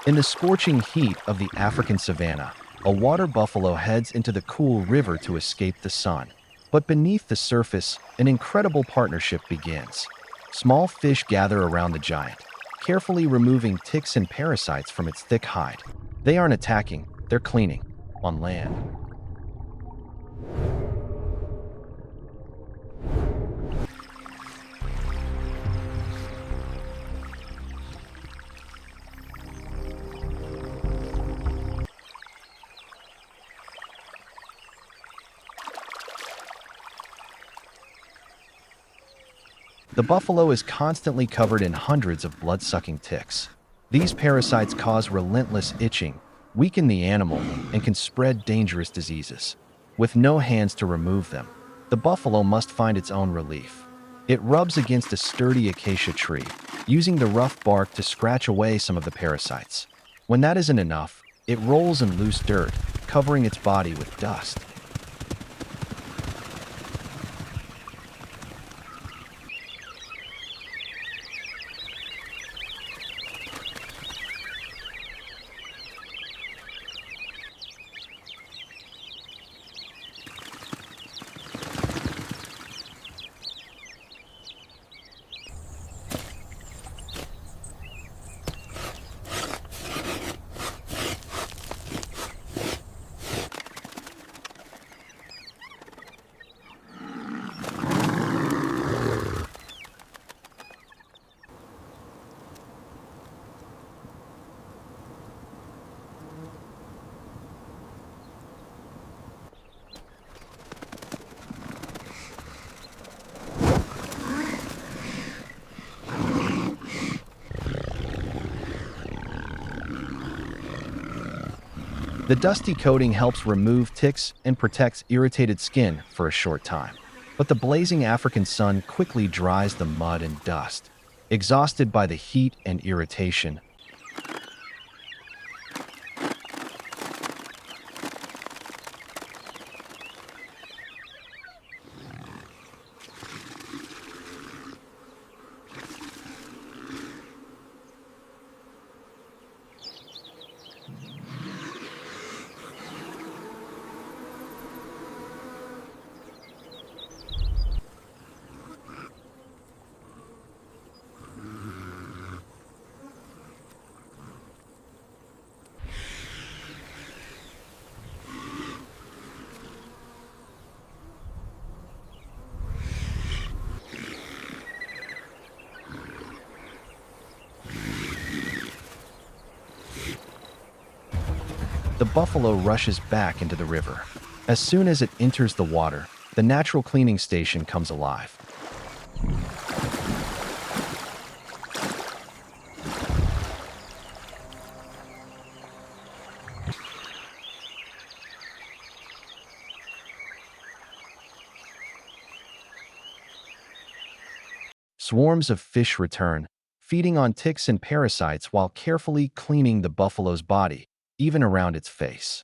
In the scorching heat of the African savanna, a water buffalo heads into the cool river to escape the sun. But beneath the surface, an incredible partnership begins. Small fish gather around the giant, carefully removing ticks and parasites from its thick hide. They aren't attacking, they're cleaning. On land, the buffalo is constantly covered in hundreds of blood-sucking ticks. These parasites cause relentless itching, weaken the animal, and can spread dangerous diseases. With no hands to remove them, the buffalo must find its own relief. It rubs against a sturdy acacia tree, using the rough bark to scratch away some of the parasites. When that isn't enough, it rolls in loose dirt, covering its body with dust. The dusty coating helps remove ticks and protects irritated skin for a short time. But the blazing African sun quickly dries the mud and dust. Exhausted by the heat and irritation, the buffalo rushes back into the river. As soon as it enters the water, the natural cleaning station comes alive. Swarms of fish return, feeding on ticks and parasites while carefully cleaning the buffalo's body, even around its face.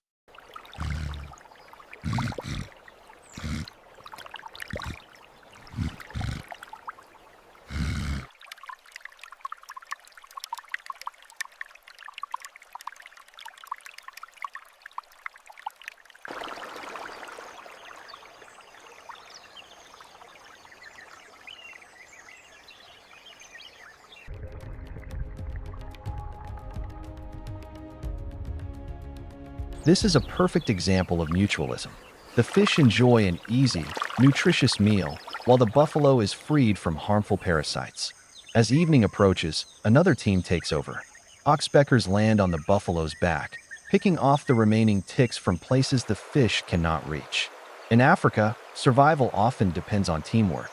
This is a perfect example of mutualism. The fish enjoy an easy, nutritious meal, while the buffalo is freed from harmful parasites. As evening approaches, another team takes over. Oxpeckers land on the buffalo's back, picking off the remaining ticks from places the fish cannot reach. In Africa, survival often depends on teamwork.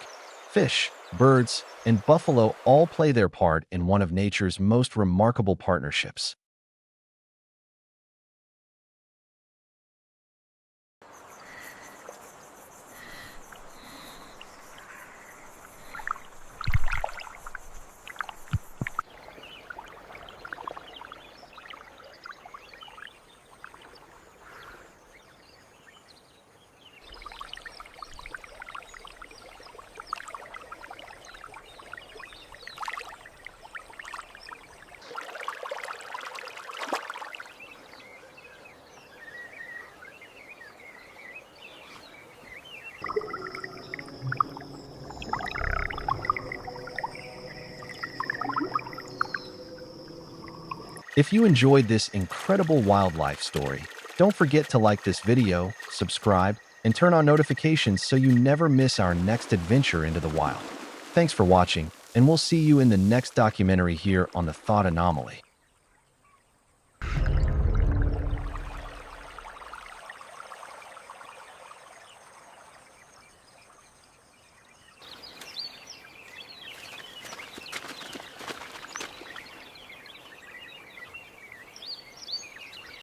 Fish, birds, and buffalo all play their part in one of nature's most remarkable partnerships. If you enjoyed this incredible wildlife story, don't forget to like this video, subscribe, and turn on notifications so you never miss our next adventure into the wild. Thanks for watching, and we'll see you in the next documentary here on the Thought Anomaly.